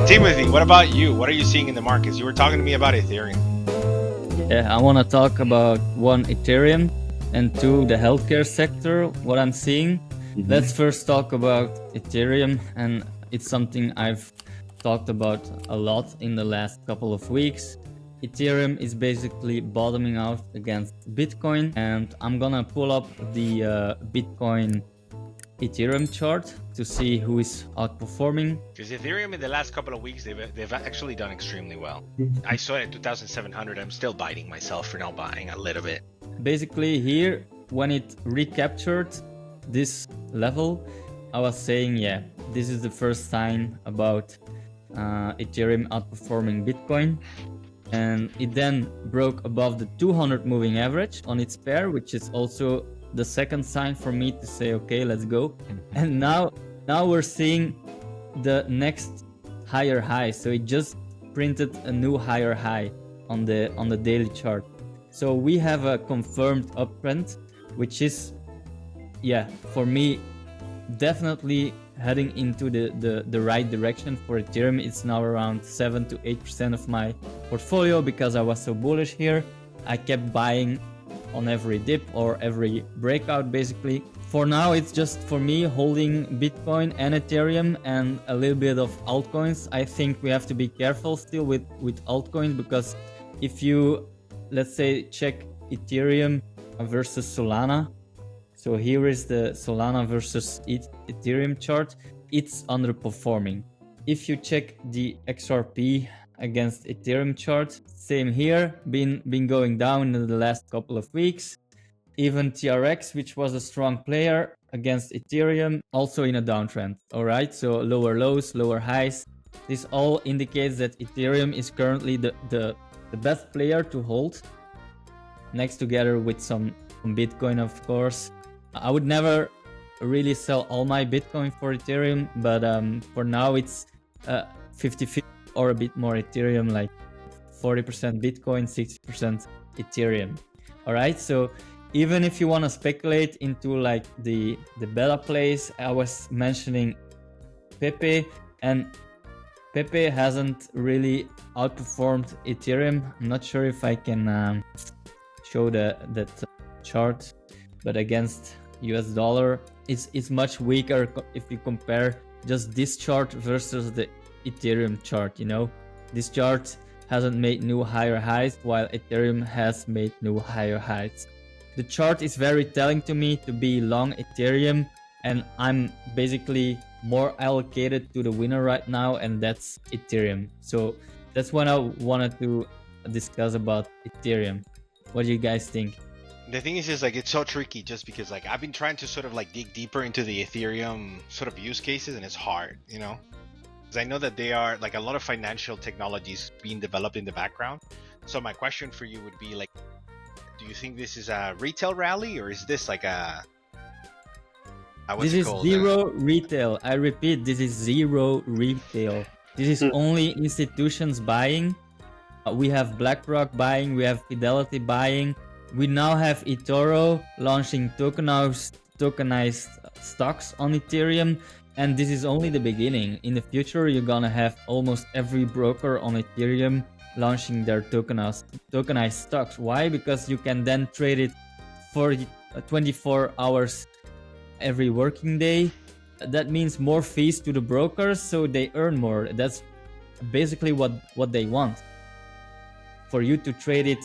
Timothy, what about you? What are you seeing in the markets? You were talking to me about Ethereum. Yeah, I want to talk about one, Ethereum, and two, the healthcare sector, what I'm seeing. Let's first talk about Ethereum, and it's something I've talked about a lot in the last couple of weeks. Ethereum is basically bottoming out against Bitcoin, and I'm gonna pull up the Bitcoin Ethereum chart to see who is outperforming. Because Ethereum in the last couple of weeks, they've actually done extremely well. I saw it at 2,700. I'm still biting myself for not buying a little bit. Basically here, when it recaptured this level, I was saying, yeah, this is the first sign about Ethereum outperforming Bitcoin. And it then broke above the 200 moving average on its pair, which is also the second sign for me to say, okay, let's go. And now we're seeing the next higher high. So it just printed a new higher high on the daily chart. So we have a confirmed uptrend, which is, yeah, for me, definitely heading into the right direction for Ethereum. It's now around 7 to 8% of my portfolio because I was so bullish here. I kept buying on every dip or every breakout basically. For now, it's just for me holding Bitcoin and Ethereum and a little bit of altcoins. I think we have to be careful still with altcoins, because if you, let's say, check Ethereum versus Solana. So here is the Solana versus Ethereum chart. It's underperforming. If you check the XRP against Ethereum chart, same here, been going down in the last couple of weeks. Even TRX, which was a strong player against Ethereum, also in a downtrend. All right, so lower lows, lower highs. This all indicates that Ethereum is currently the best player to hold, next together with some Bitcoin, of course. I would never really sell all my Bitcoin for Ethereum, but for now it's 50-50 or a bit more Ethereum, like 40% Bitcoin, 60% Ethereum. All right, so even if you want to speculate into like the beta plays, I was mentioning Pepe, and Pepe hasn't really outperformed Ethereum. I'm not sure if I can show that chart, but against US dollar, it's much weaker if you compare just this chart versus the Ethereum chart. You know, this chart hasn't made new higher highs, while Ethereum has made new higher highs. The chart is very telling to me to be long Ethereum, and I'm basically more allocated to the winner right now, and that's Ethereum. So that's what I wanted to discuss about Ethereum. What do you guys think? The thing is just like, it's so tricky just because like I've been trying to sort of like dig deeper into the Ethereum sort of use cases, and it's hard, you know, because I know that they are like a lot of financial technologies being developed in the background. So my question for you would be like, do you think this is a retail rally, or is this like a this is zero retail? I repeat, this is zero retail. This is only institutions buying. We have BlackRock buying, we have Fidelity buying. We now have Etoro launching tokenized stocks on Ethereum, and this is only the beginning. In the future, you're gonna have almost every broker on Ethereum launching their tokenized stocks. Why? Because you can then trade it for 24 hours every working day. That means more fees to the brokers, so they earn more. That's basically what they want. For you to trade it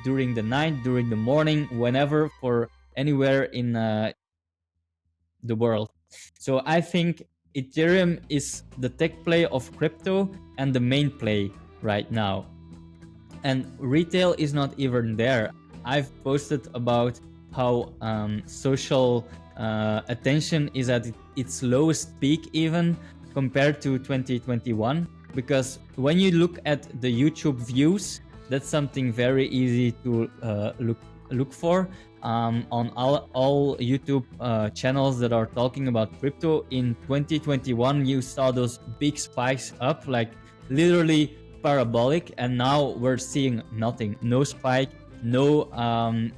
during the night, during the morning, whenever, for anywhere in the world. So I think Ethereum is the tech play of crypto and the main play right now. And retail is not even there. I've posted about how social attention is at its lowest peak even compared to 2021. Because when you look at the YouTube views, that's something very easy to look for on all YouTube channels that are talking about crypto. In 2021, you saw those big spikes up, like literally parabolic, and now we're seeing nothing. No spike, no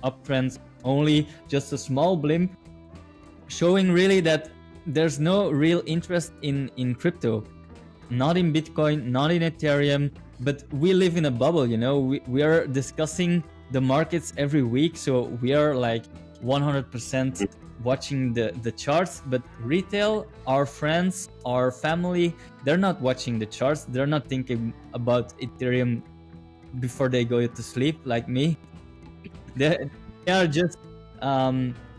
uptrend, only just a small blimp, showing really that there's no real interest in crypto. not in Bitcoin, not in Ethereum, but we live in a bubble, you know. We are discussing the markets every week, so we are like 100% watching the charts. But retail, our friends, our family, they're not watching the charts. They're not thinking about Ethereum before they go to sleep like me. They are just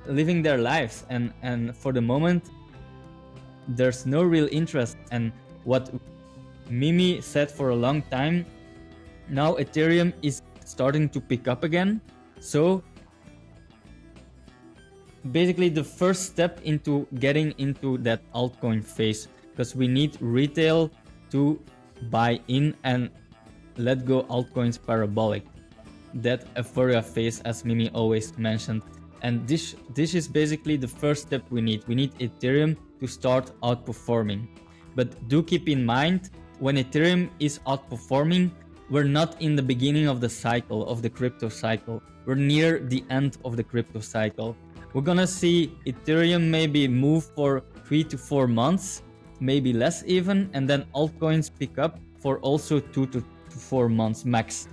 living their lives, and for the moment there's no real interest. And what Mimi said for a long time, now Ethereum is starting to pick up again. So basically the first step into getting into that altcoin phase, because we need retail to buy in and let go altcoins parabolic, that euphoria phase, as Mimi always mentioned. And this is basically the first step we need. We need Ethereum to start outperforming. But do keep in mind, when Ethereum is outperforming, we're not in the beginning of the cycle, of the crypto cycle. We're near the end of the crypto cycle. We're gonna see Ethereum maybe move for 3 to 4 months, maybe less even, and then altcoins pick up for also 2 to 4 months max.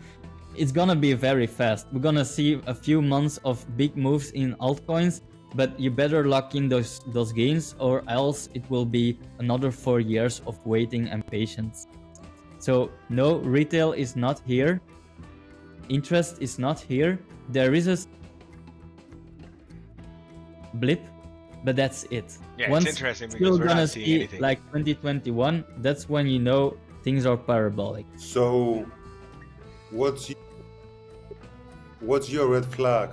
It's gonna be very fast. We're gonna see a few months of big moves in altcoins, but you better lock in those gains, or else it will be another 4 years of waiting and patience. So no, retail is not here. Interest is not here. There is a blip, but that's it. Yeah, Once it's interesting because we're gonna not seeing see anything. like 2021, that's when you know things are parabolic. So what's your red flag?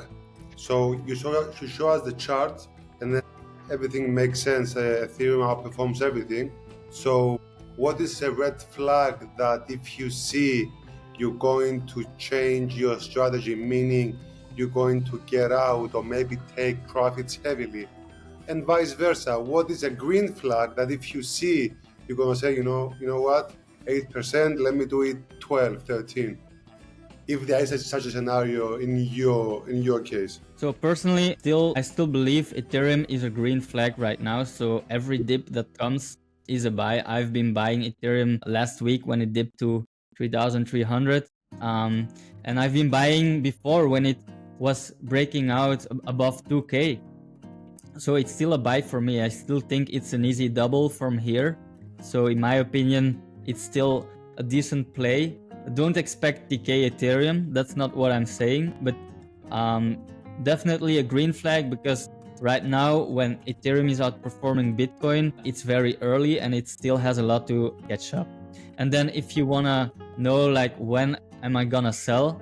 So you show us the chart, and then everything makes sense. Ethereum outperforms everything. So what is a red flag that if you see, you're going to change your strategy, meaning you're going to get out or maybe take profits heavily? And vice versa, what is a green flag that if you see, you're going to say, you know what, 8%, let me do it 12, 13. If there is such a scenario in your case. So personally, I still believe Ethereum is a green flag right now. So every dip that comes is a buy. I've been buying Ethereum last week when it dipped to 3,300, and I've been buying before when it was breaking out above 2K. So it's still a buy for me. I still think it's an easy double from here. So in my opinion, it's still a decent play. Don't expect decay Ethereum. That's not what I'm saying, but definitely a green flag, because right now when Ethereum is outperforming Bitcoin, it's very early and it still has a lot to catch up. And then if you wanna know like when am I gonna sell,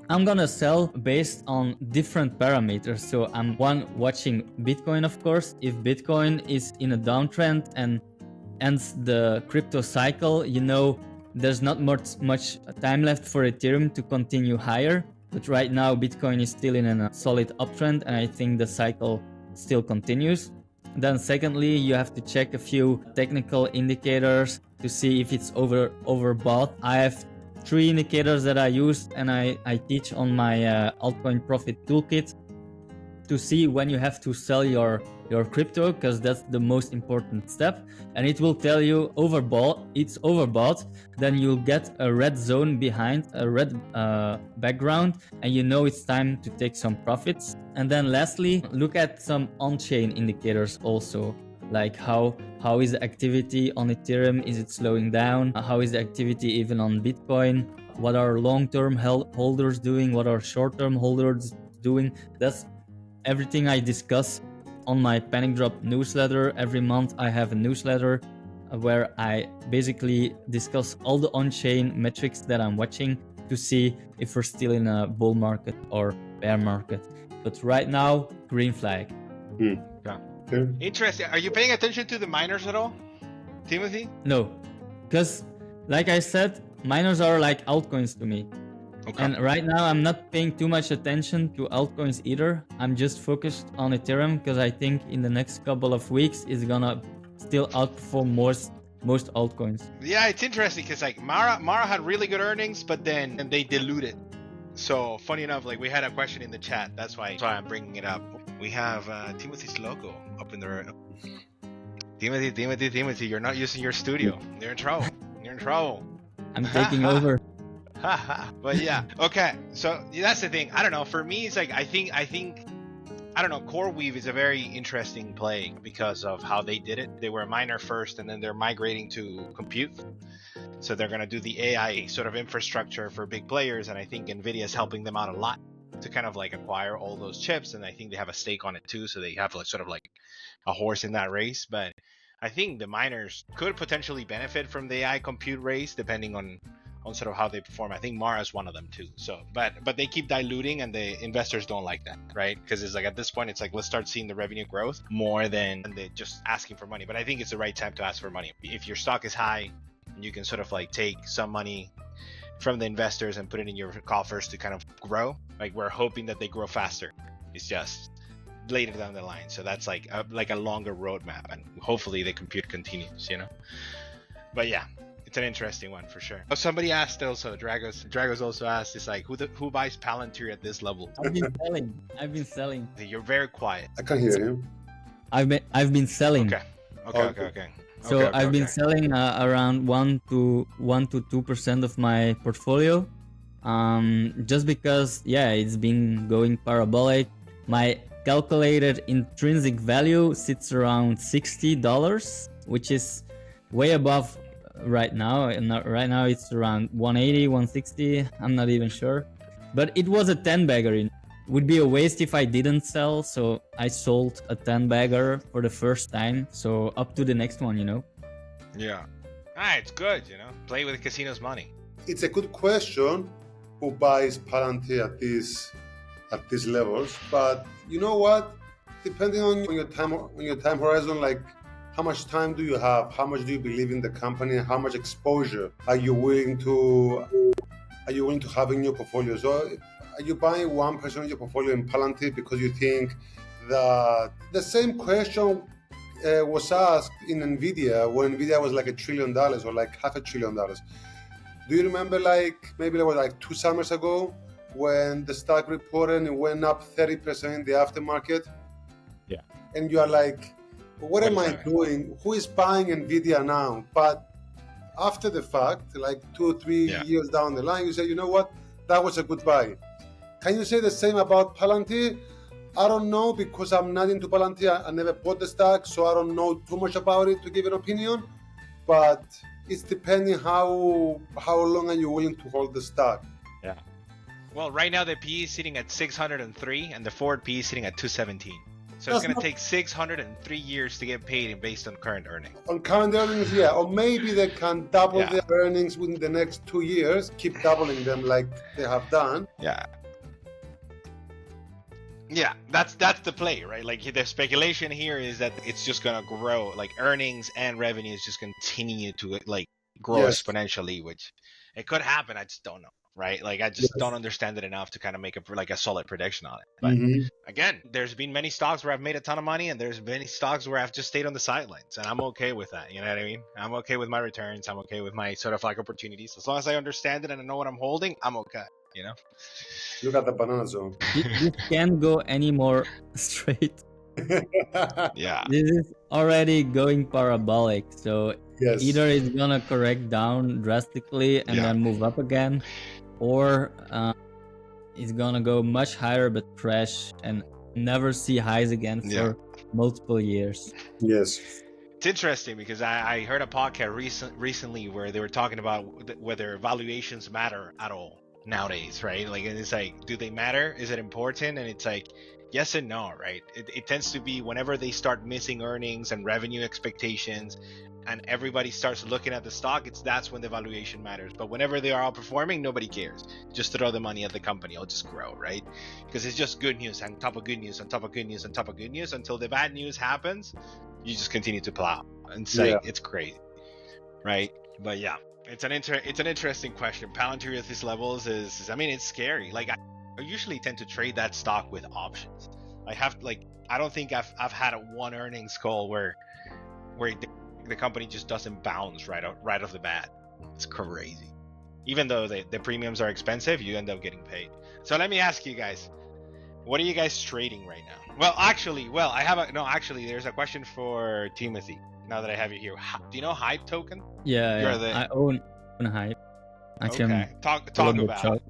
I'm gonna sell based on different parameters. So I'm watching Bitcoin, of course. If Bitcoin is in a downtrend and ends the crypto cycle, you know, there's not much time left for Ethereum to continue higher. But right now, Bitcoin is still in a solid uptrend, and I think the cycle still continues. Then secondly, you have to check a few technical indicators to see if it's overbought. I have 3 indicators that I use and I teach on my altcoin profit toolkit to see when you have to sell your crypto, because that's the most important step. And it will tell you it's overbought, then you'll get a red zone behind, a red background, and you know it's time to take some profits. And then lastly, look at some on-chain indicators also, like how is the activity on Ethereum? Is it slowing down? How is the activity even on Bitcoin? What are long-term holders doing? What are short-term holders doing? That's everything I discuss on my Panic Drop newsletter. Every month I have a newsletter where I basically discuss all the on-chain metrics that I'm watching to see if we're still in a bull market or bear market. But right now, green flag. Yeah. Okay. Interesting. Are you paying attention to the miners at all, Timothy? No, because like I said, miners are like altcoins to me. Okay. And right now I'm not paying too much attention to altcoins either. I'm just focused on Ethereum because I think in the next couple of weeks it's gonna still outperform most altcoins. Yeah, it's interesting because like Mara had really good earnings, but then they diluted. So funny enough, like we had a question in the chat. That's why I'm bringing it up. We have Timothy's logo up in the Timothy, you're not using your studio. You're in trouble. You're in trouble. I'm taking over. But yeah, okay. So that's the thing. I don't know. For me, it's like I think I don't know. CoreWeave is a very interesting play because of how they did it. They were a miner first, and then they're migrating to compute. So they're gonna do the AI sort of infrastructure for big players, and I think Nvidia is helping them out a lot to kind of like acquire all those chips, and I think they have a stake on it too. So they have like sort of like a horse in that race. But I think the miners could potentially benefit from the AI compute race, depending on sort of how they perform. I think Mara is one of them too. So, but they keep diluting, and the investors don't like that, right? Because it's like at this point, it's like let's start seeing the revenue growth more than they just asking for money. But I think it's the right time to ask for money. If your stock is high, you can sort of like take some money from the investors and put it in your coffers to kind of grow. Like we're hoping that they grow faster. It's just later down the line. So that's like a longer roadmap, and hopefully the compute continues, you know. But yeah, it's an interesting one for sure. Oh, somebody asked also, Dragos also asked, it's like who buys Palantir at this level? I've been selling. You're very quiet. I can hear you. I've been selling. Okay. So I've been selling around 1 to 2% of my portfolio, just because it's been going parabolic. My calculated intrinsic value sits around $60, which is way above right now. And right now it's around 180, 160. I'm not even sure, but it was a 10 bagger. Would be a waste if I didn't sell, so I sold a 10 bagger for the first time. So up to the next one, you know. Yeah. It's good, you know. Play with the casino's money. It's a good question who buys Palantir at these levels, but you know what? Depending on your time horizon, like how much time do you have? How much do you believe in the company? How much exposure are you willing to have in your portfolio? So are you buying 1% of your portfolio in Palantir because you think that the same question was asked in Nvidia when Nvidia was like $1 trillion or like $500 billion? Do you remember maybe it was like 2 summers ago when the stock reported and it went up 30% in the aftermarket? Yeah. And you are like, what am I doing? Who is buying Nvidia now? But after the fact, like 2 or 3 years down the line, you say, you know what? That was a good buy. Can you say the same about Palantir? I don't know, because I'm not into Palantir. I never bought the stock, so I don't know too much about it to give an opinion. But it's depending how long are you willing to hold the stock. Yeah. Well, right now the PE is sitting at 603 and the forward PE is sitting at 217. So it's going to take 603 years to get paid based on current earnings. On current earnings, yeah. Or maybe they can double their earnings within the next 2 years, keep doubling them like they have done. Yeah. Yeah, that's the play, right? Like the speculation here is that it's just gonna grow, like earnings and revenues just continue to like grow exponentially, which it could happen. I just don't know, right? Like I just don't understand it enough to kind of make a solid prediction on it. But again, there's been many stocks where I've made a ton of money, and there's many stocks where I've just stayed on the sidelines, and I'm okay with that. You know what I mean? I'm okay with my returns. I'm okay with my sort of like opportunities. As long as I understand it and I know what I'm holding, I'm okay. You know. Look at the banana zone. This can't go any more straight. Yeah. This is already going parabolic. So either it's gonna correct down drastically and then move up again, or it's gonna go much higher but crash and never see highs again for multiple years. Yes. It's interesting because I heard a podcast recently where they were talking about whether valuations matter at all nowadays, right? Like, and it's like, do they matter? Is it important? And it's like, yes and no, right? It tends to be whenever they start missing earnings and revenue expectations and everybody starts looking at the stock, that's when the valuation matters. But whenever they are outperforming, nobody cares. Just throw the money at the company, it'll just grow, right? Because it's just good news on top of good news on top of good news on top of good news until the bad news happens. You just continue to plow and say it's crazy, right? But yeah, it's an interesting question. Palantir at these levels is I mean, it's scary. Like I usually tend to trade that stock with options. I don't think I've had one earnings call where the company just doesn't bounce right off the bat. It's crazy. Even though the premiums are expensive, you end up getting paid. So let me ask you guys, what are you guys trading right now? Well, actually, there's a question for Timothy. now that I have you here. Do you know Hype token? Yeah, I own Hype. Okay, talk about it.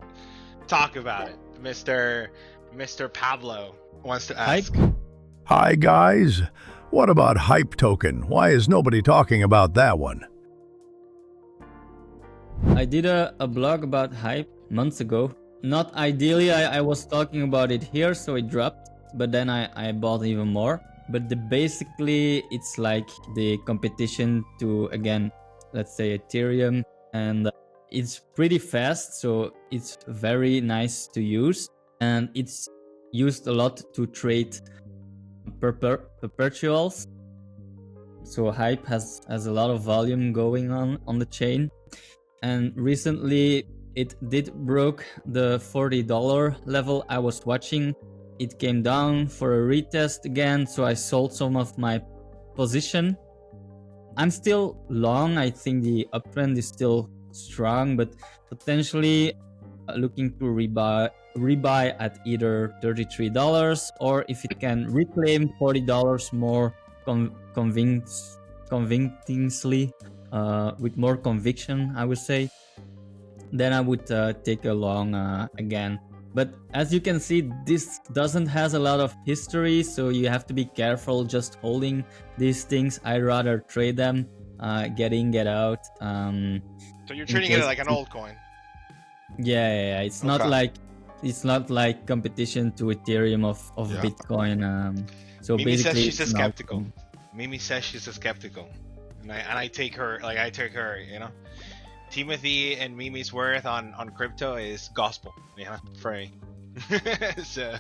Talk about it. Mr. Pablo wants to ask. Hype? Hi guys, what about Hype token? Why is nobody talking about that one? I did a blog about Hype months ago. Not ideally, I was talking about it here, so it dropped. But then I bought even more. But basically, it's like the competition to, again, let's say Ethereum. And it's pretty fast, so it's very nice to use. And it's used a lot to trade perpetuals. So Hype has a lot of volume going on the chain. And recently it did broke the $40 level I was watching. It came down for a retest again, so I sold some of my position. I'm still long. I think the uptrend is still strong, but potentially looking to rebuy at either $33, or if it can reclaim $40 more convincingly, with more conviction, I would say, then I would take a long again. But as you can see, this doesn't has a lot of history, so you have to be careful just holding these things. I'd rather trade them, get in, get out. So you're treating it like an old coin. Yeah. It's not like competition to Ethereum of Bitcoin. So Mimi basically, says she's a skeptical. Mimi says she's a skeptical, and I take her, you know. Timothy and Mimi's worth on crypto is gospel, free. So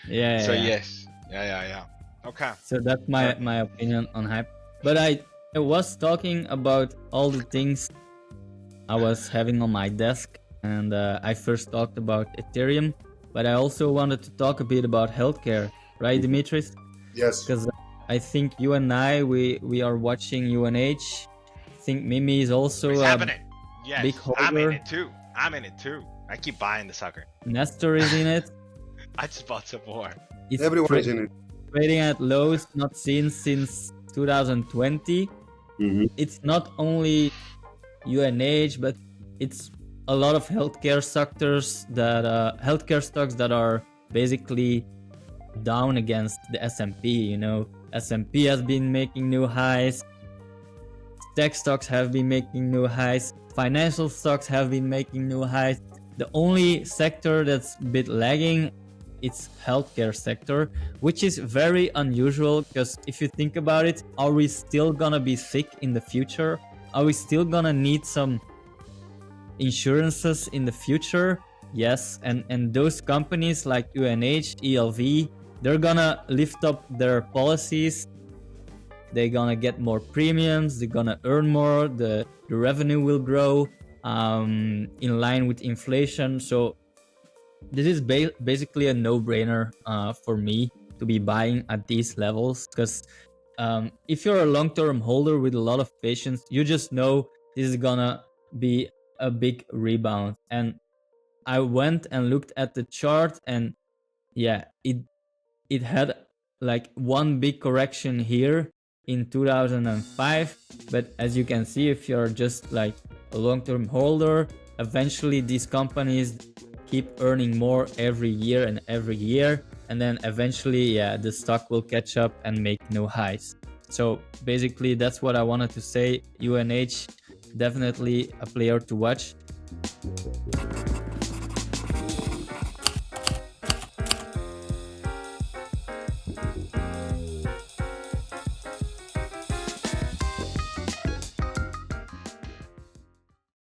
yes, yeah. Okay. So that's my opinion on Hype. But I was talking about all the things I was having on my desk, and I first talked about Ethereum, but I also wanted to talk a bit about healthcare, right, Dimitris? Yes. Because I think you and I we are watching UNH. I think Mimi is also yes, big holder. I'm in it too. I keep buying the sucker. Nestor is in it. I just bought some more. Everyone is in it. Trading at lows not seen since 2020. Mm-hmm. It's not only UNH, but it's a lot of healthcare sectors healthcare stocks that are basically down against the S&P. You know, S&P has been making new highs. Tech stocks have been making new highs. Financial stocks have been making new highs. The only sector that's a bit lagging, it's healthcare sector, which is very unusual, because if you think about it, are we still gonna be sick in the future? Are we still gonna need some insurances in the future? Yes, and those companies like UNH, ELV, they're gonna lift up their policies. They're gonna get more premiums, they're gonna earn more, the revenue will grow in line with inflation. So this is basically a no-brainer for me to be buying at these levels, because if you're a long-term holder with a lot of patience, you just know this is gonna be a big rebound. And I went and looked at the chart, and yeah, it had like one big correction here in 2005, but as you can see, if you're just like a long-term holder, eventually these companies keep earning more every year, and then eventually the stock will catch up and make new highs. So basically that's what I wanted to say. UNH, definitely a player to watch.